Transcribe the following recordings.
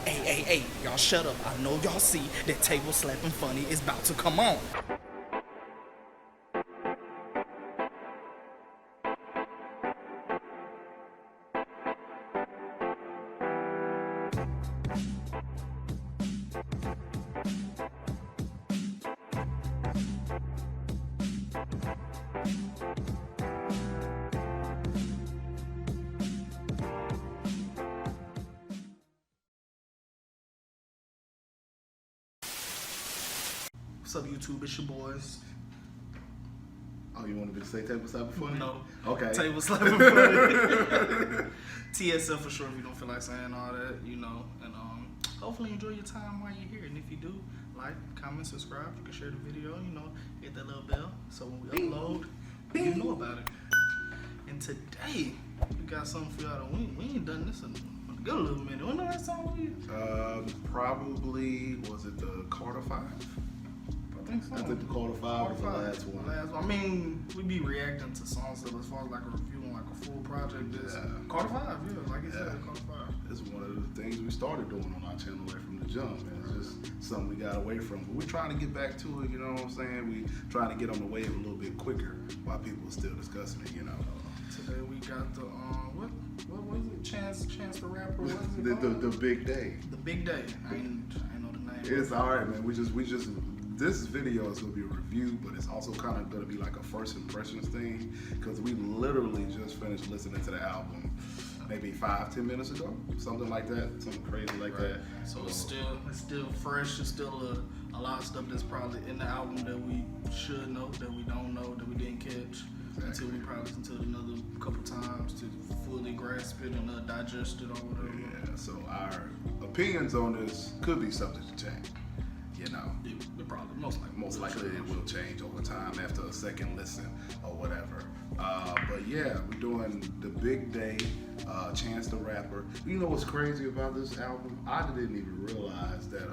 Hey, y'all shut up. I know y'all see that table slapping funny is about to come on. What's up, YouTube? It's your boys. Oh, you wanted me to say table slapping funny? No. Okay. Table slapping funny. TSF for sure if you don't feel like saying all that, you know. And hopefully you enjoy your time while you're here. And if you do, like, comment, subscribe. You can share the video, you know, hit that little bell. So when we upload, you know about it. And today, we got something for y'all. We ain't done this in a good little minute. When the last time we? Probably, was it the Carter 5? I think so. I think the Carter 5 was the last one. I mean, we be reacting to songs that as far as like a review on like a full project. This Carter 5, yeah, like you said, Carter 5. It's one of the things we started doing on our channel right from the jump, and it's just something we got away from. But we're trying to get back to it, you know what I'm saying? We trying to get on the wave a little bit quicker while people are still discussing it, you know. Today we got the what was it? Chance the Rapper. What is it the big day. The big day. I ain't know the name. It's alright, man. We just this video is gonna be a review, but it's also kind of gonna be like a first impressions thing because we literally just finished listening to the album maybe 5-10 minutes ago, something like that, something crazy like that. So it's still fresh. It's still a lot of stuff that's probably in the album that we should know, that we don't know, that we didn't catch until we probably listen to it another couple times to fully grasp it and digest it or whatever. Yeah. So our opinions on this could be subject to change. You know, it probably most likely it will change over time after a second listen or whatever. But yeah, we're doing the big day, Chance the Rapper. You know what's crazy about this album? I didn't even realize that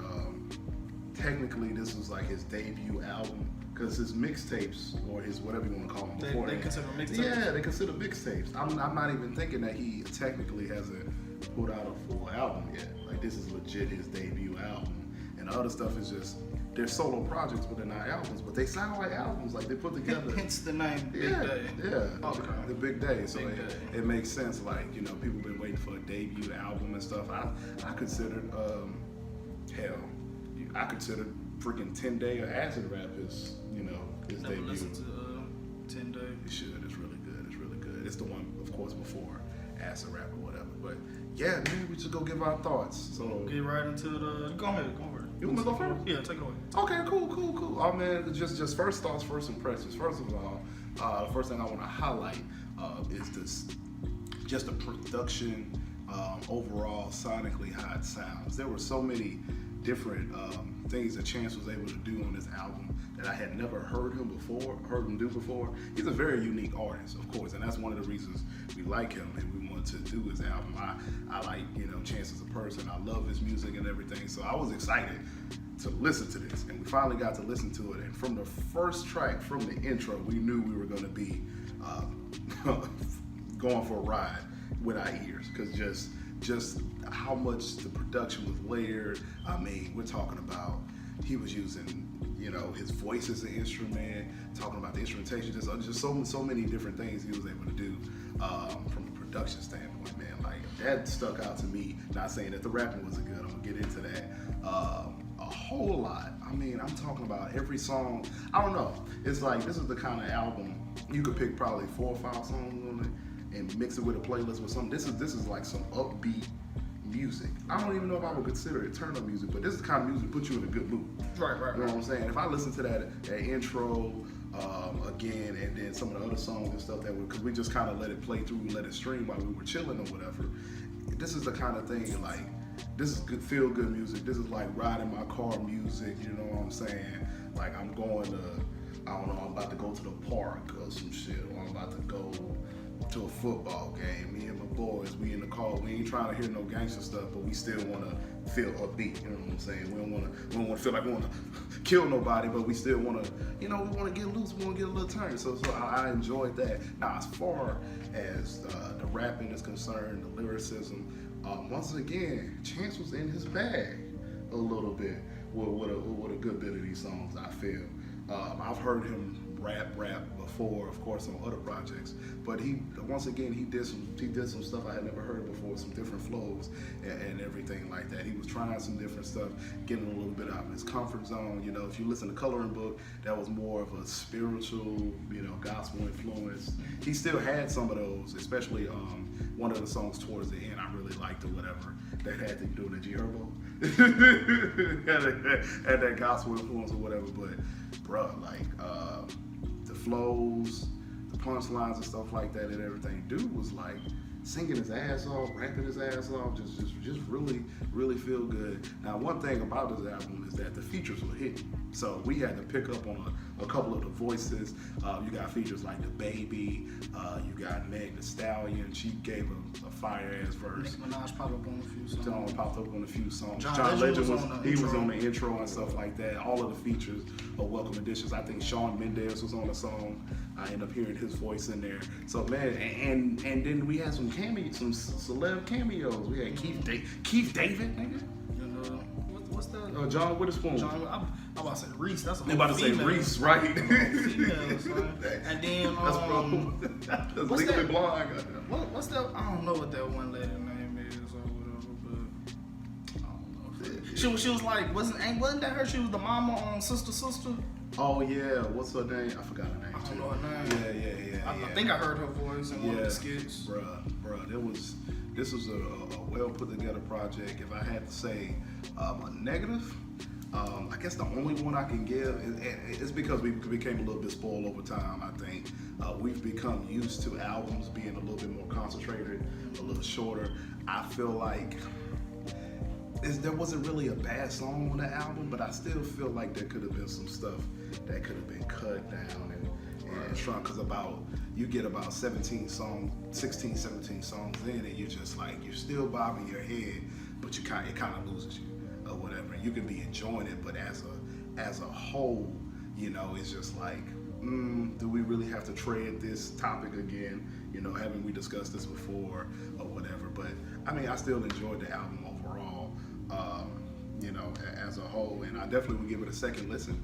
technically this was like his debut album because his mixtapes or his whatever you want to call them before they consider mixtapes. Yeah, they consider mixtapes. I'm not even thinking that he technically hasn't put out a full album yet. Like this is legit his debut album. And the other stuff is just, they're solo projects, but they're not albums. But they sound like albums, like they put together. Hence the name Big Day. Yeah, okay. The Big Day. So it makes sense, like, you know, people been waiting for a debut album and stuff. I considered, I considered freaking 10 Day or Acid Rap his, you know, his Never debut. listened to 10 Day. You should, it's really good, it's really good. It's the one, of course, before Acid Rap or whatever. But yeah, maybe we should go give our thoughts. So get right into the, go ahead. You want me to go first? Yeah, take it away. Okay, cool. Oh man, just first thoughts, first impressions. First of all, the first thing I want to highlight is this, just the production, overall sonically how it sounds. There were so many different things that Chance was able to do on this album that I had never heard him do before. He's a very unique artist, of course, and that's one of the reasons we like him and we want to do his album. I like, you know, Chance as a person. I love his music and everything, so I was excited to listen to this, and we finally got to listen to it. And from the first track, from the intro, we knew we were going to be going for a ride with our ears, because just how much the production was layered. I mean, we're talking about, he was using, you know, his voice as an instrument, talking about the instrumentation, just so many different things he was able to do from a production standpoint, man. Like, that stuck out to me. Not saying that the rapping wasn't good, I'm gonna get into that. A whole lot. I mean, I'm talking about every song. I don't know. It's like, this is the kind of album you could pick probably 4 or 5 songs on it and mix it with a playlist with something. This is like some upbeat music. I don't even know if I would consider it turn up music, but this is the kind of music that puts you in a good mood. Right. You know what I'm saying? If I listen to that intro again, and then some of the other songs and stuff because we just kind of let it play through, let it stream while we were chilling or whatever. This is the kind of thing, like, this is good, feel good music. This is like riding my car music, you know what I'm saying? Like, I'm going to, I don't know, I'm about to go to the park or some shit, or I'm about to go to a football game. Me and my boys, we in the car. We ain't trying to hear no gangster stuff, but we still want to feel upbeat. You know what I'm saying? We don't want to feel like we want to kill nobody, but we still want to, you know, we want to get loose. We want to get a little turn. So I enjoyed that. Now, as far as the rapping is concerned, the lyricism, Once again, Chance was in his bag a little bit with a good bit of these songs, I feel. I've heard him rap before, of course, on other projects, but he did some stuff I had never heard before, some different flows and everything like that. He was trying some different stuff, getting a little bit out of his comfort zone. You know, if you listen to Coloring Book, that was more of a spiritual, gospel influence. He still had some of those, especially one of the songs towards the end. I really liked it, whatever that had to do with the G Herbo. had that gospel influence or whatever, but bruh, like the flows, the punchlines and stuff like that and everything. Dude was like singing his ass off, rapping his ass off, just really feel good. Now, one thing about this album is that the features were hitting. So we had to pick up on a couple of the voices. You got features like the Baby, you got Meg Thee Stallion. She gave a fire ass verse. Nicki Minaj popped up on a few songs. John popped up on a few songs. John Legend was on the intro and stuff like that. All of the features are welcome additions. I think Shawn Mendes was on the song. I ended up hearing his voice in there. So man, and then we had some celeb cameos. We had Keith David, nigga. What's that? John Witherspoon. I'm about to say Reese. That's a whole I'm about to say Reese, right? Females, and then that's Legally Blonde. What's that? I don't know what that one lady name is or whatever, but I don't know. She was like, wasn't that her? She was the mama on Sister. Oh yeah, what's her name? I forgot her name. I don't know her name. Yeah. I think I heard her voice in one of the skits. Bruh, this was a well put together project. If I had to say a negative, I guess the only one I can give is because we became a little bit spoiled over time. I think we've become used to albums being a little bit more concentrated, a little shorter. I feel like there wasn't really a bad song on the album, but I still feel like there could have been some stuff that could have been cut down and shrunk, because you get about 16, 17 songs in, and you're just like, you're still bobbing your head, but it kind of loses you or whatever. You can be enjoying it, but as a whole, it's just like, do we really have to tread this topic again? Haven't we discussed this before or whatever? But I mean, I still enjoyed the album overall, as a whole, and I definitely would give it a second listen,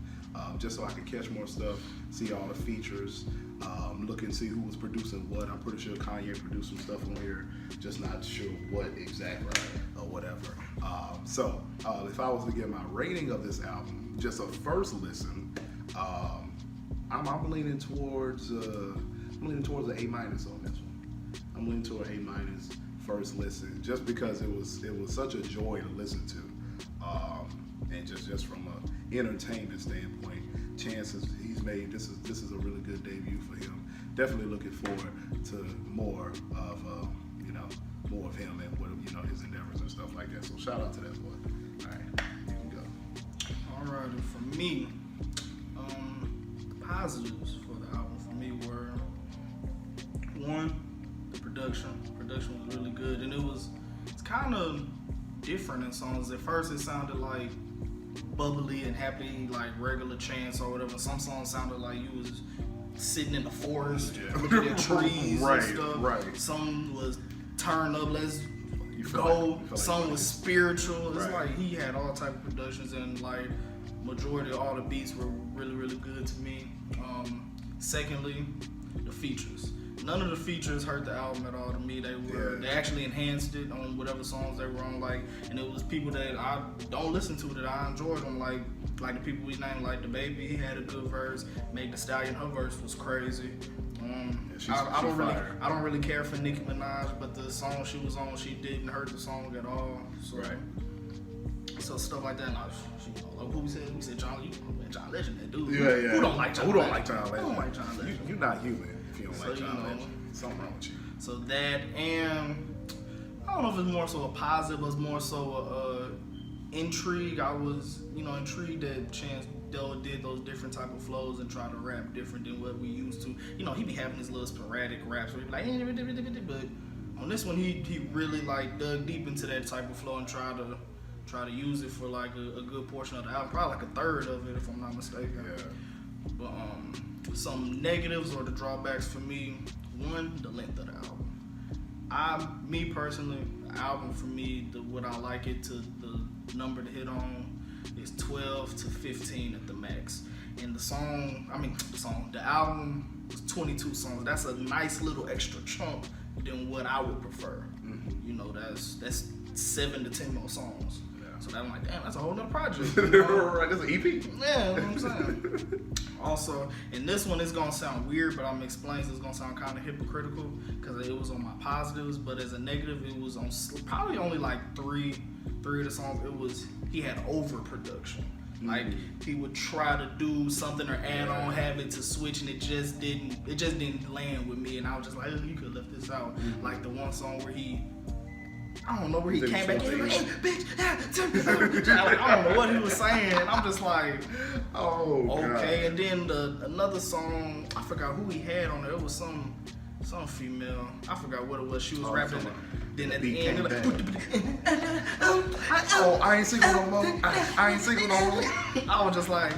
just so I could catch more stuff, see all the features, look and see who was producing what. I'm pretty sure Kanye produced some stuff on here, just not sure what exactly or whatever. So if I was to give my rating of this album, just a first listen, I'm leaning towards an A- on this one. I'm leaning toward A- first listen, just because it was such a joy to listen to, and just from an entertainment standpoint, chances he's made, this is a really good debut for him. Definitely looking forward to more of him and what his endeavors and stuff like that. So shout out to that boy. All right, you can go. Alright, for me, positives for the album for me were, one, the production. Production was really good, and it's kind of different in songs. At first it sounded like bubbly and happy, like regular Chance or whatever. Some songs sounded like you was sitting in the forest, looking at trees and stuff. Right. Some was turn up, let's go. Some was spiritual. It's like he had all type of productions, and like majority of all the beats were really, really good to me. Secondly, the features. None of the features hurt the album at all to me. They actually enhanced it on whatever songs they were on, and it was people that I don't listen to that I enjoyed them, like the people we named, like the Baby. He had a good verse. Meg Thee Stallion, her verse was crazy. I don't really care for Nicki Minaj, but the song she was on, she didn't hurt the song at all. So stuff like that. Like who we said John Legend, that dude. Yeah. Who don't like John Legend? I don't like John Legend. You're not human if you don't like John Legend. Something wrong with you. So that, and I don't know if it's more so a positive, but it's more so a intrigue. I was, intrigued that Chance did those different type of flows and try to rap different than what we used to. He be having his little sporadic raps where he be like, but on this one he really like dug deep into that type of flow and try to use it for like a good portion of the album, probably like a third of it if I'm not mistaken. Yeah. But some negatives or the drawbacks for me, one, the length of the album. Me personally, album for me, what I like it to the number to hit on is 12 to 15 at the max. And the album was 22 songs. That's a nice little extra chunk than what I would prefer. You know, that's 7 to 10 more songs. So I'm like, damn, that's a whole nother project. You know? Right, that's an EP. Yeah, you know what I'm saying. Also, and this one is gonna sound weird, but I'm gonna explain. It's gonna sound kind of hypocritical because it was on my positives, but as a negative, it was on probably only like three of the songs. He had overproduction. Like he would try to do something or add on, have it to switch, and it just didn't land with me. And I was just like, you could have left this out. Like the one song where I don't know where he came back in, like, hey, bitch, I don't know what he was saying. I'm just like, oh, okay. God. And then another song, I forgot who he had on there. It was some female. I forgot what it was. She was rapping. Then at the end, like, oh, I ain't single no more. I ain't single no more. I was just like,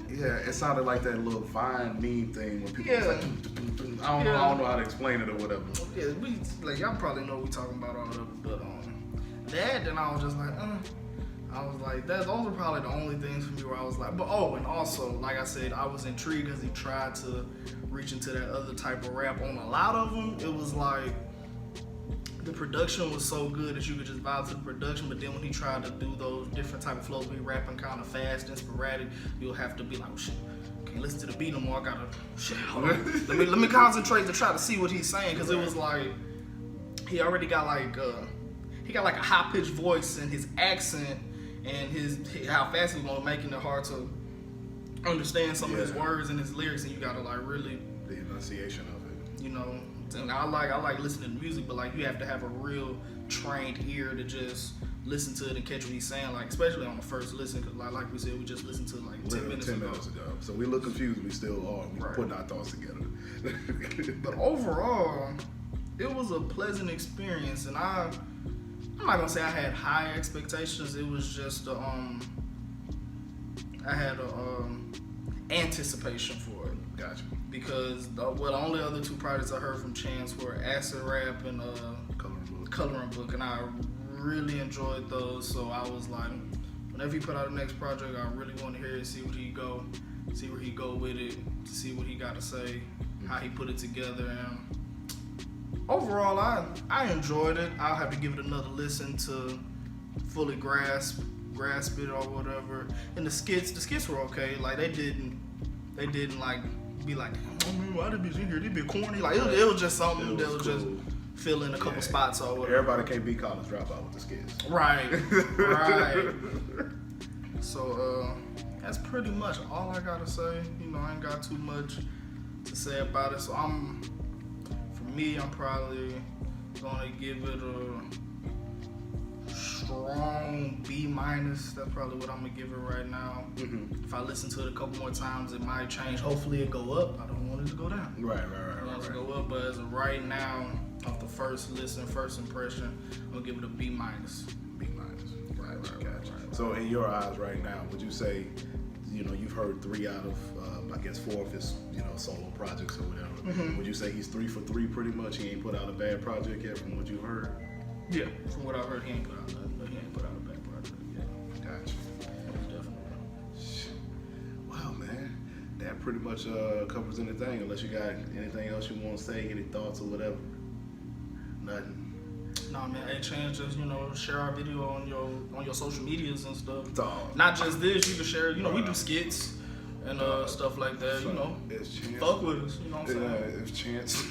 yeah, it sounded like that little Vine meme thing when people was like, I don't know how to explain it or whatever. Yeah, y'all probably know what we talking about all of it, but that, then I was just like, I was like, those are probably the only things for me where I was like, but and also, like I said, I was intrigued because he tried to reach into that other type of rap. On a lot of them, it was like, the production was so good that you could just vibe to the production, but then when he tried to do those different type of flows, be rapping kind of fast and sporadic, you'll have to be like, oh shit, can't listen to the beat no more, I gotta, shit, hold on. let me concentrate to try to see what he's saying, because it was like, he already got like, a high-pitched voice, and his accent and how fast he was going, making it hard to understand some of his words and his lyrics, and you gotta like really, the enunciation of it, you know. And I like listening to music, but like you have to have a real trained ear to just listen to it and catch what he's saying, like especially on the first listen, because like we said, we just listened to like 10 minutes ago. So we look confused, we still are. We're putting our thoughts together. But overall, it was a pleasant experience, and I'm not gonna say I had high expectations. It was just I had anticipation for it. Gotcha. Because the only other two projects I heard from Chance were Acid Rap and Coloring Book, and I really enjoyed those. So I was like, whenever he put out the next project, I really want to hear it, see where he go with it, to see what he got to say, how he put it together. And overall, I enjoyed it. I'll have to give it another listen to fully grasp it or whatever. And the skits were okay. Like they didn't like be like, why did bitch in here? They be corny. Like it was just something that was cool. Just fill in a couple spots or whatever. Everybody can't be college dropout with the skits. Right. So that's pretty much all I gotta say. You know, I ain't got too much to say about it. So I'm probably gonna give it a strong B-. That's probably what I'm gonna give it right now. If I listen to it a couple more times, it might change. Hopefully it go up. I don't want it to go down. Right. I want it to go up, but as of right now, off the first listen, first impression, I'm gonna give it a B-. B-. Right. So in your eyes right now, would you say, you know, you've heard 3 out of, I guess 4 of his, you know, solo projects or whatever. Would you say he's 3 for 3 pretty much? He ain't put out a bad project yet from what you heard? Yeah, from what I've heard, he ain't put out a bad project yet. Gotcha. Definitely. Wow, man. That pretty much covers anything, unless you got anything else you want to say, any thoughts or whatever. Nothing. Nah, man. Hey, Chance, just, you know, share our video on your social medias and stuff. Dog. Not just this, you can share. You know, we do skits and stuff like that. You know, fuck with us. You know what I'm saying? If Chance,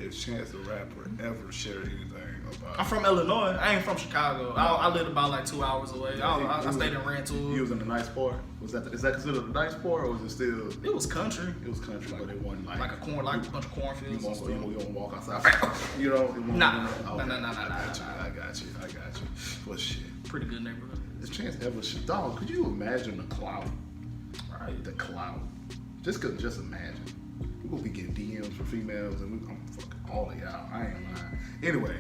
if Chance the rapper ever shared anything about, I'm from Illinois. I ain't from Chicago. I lived about like 2 hours away. I stayed in Rantoul. You was in the nice part. Is that considered a nice part, or was it still? It was country. It was country, but it wasn't like a bunch of cornfields. You won't walk outside. You know? Nah. I got you. Well, shit. Pretty good neighborhood. If Chance ever shit, dog, could you imagine the clout? Right. The clout. Just imagine. We're gonna be getting DMs for females, and I'm fucking all of y'all. I ain't lying. Anyway,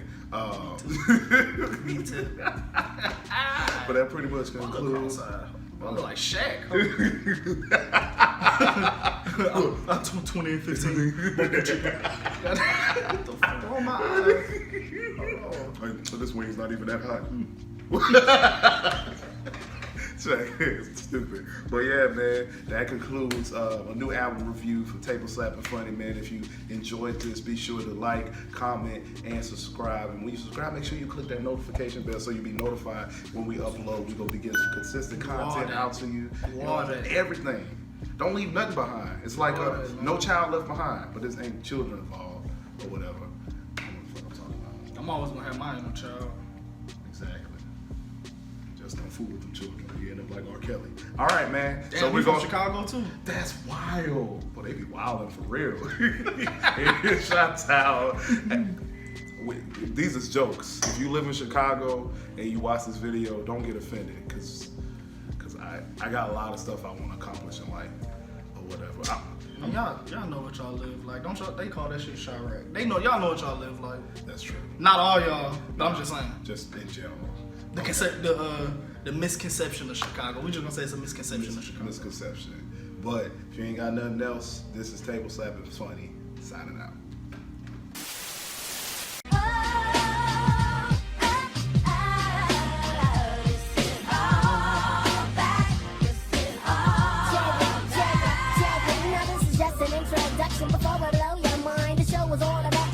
Me too. But that pretty much concludes. I look like Shaq. 20 and 15. What the fuck? on my eyes. So this wing's not even that hot. Stupid. But yeah, man, that concludes a new album review for Table Slappin' Funny, man. If you enjoyed this, be sure to like, comment, and subscribe. And when you subscribe, make sure you click that notification bell so you'll be notified when we upload. We're gonna be getting some consistent content out to you. Everything. Don't leave nothing behind. It's like no child left behind, but this ain't children involved or whatever. I don't know what I'm talking about. I'm always gonna have mine no child. Exactly. Just don't fool with them children. You end up like R. Kelly. All right, man. Damn, so we're from going Chicago too. That's wild. But they be wilding for real. Shout out. These is jokes. If you live in Chicago and you watch this video, don't get offended, cause I got a lot of stuff I want to accomplish in life or whatever. Y'all know what y'all live like. Don't y'all? They call that shit Chirac. They know y'all know what y'all live like. That's true. Not all y'all, but I'm just saying. Just in general. The misconception of Chicago. We just gonna say it's a misconception of Chicago. Misconception. But if you ain't got nothing else, this is Table Slappin' Funny, signing out. Before we blow your mind, the show was all about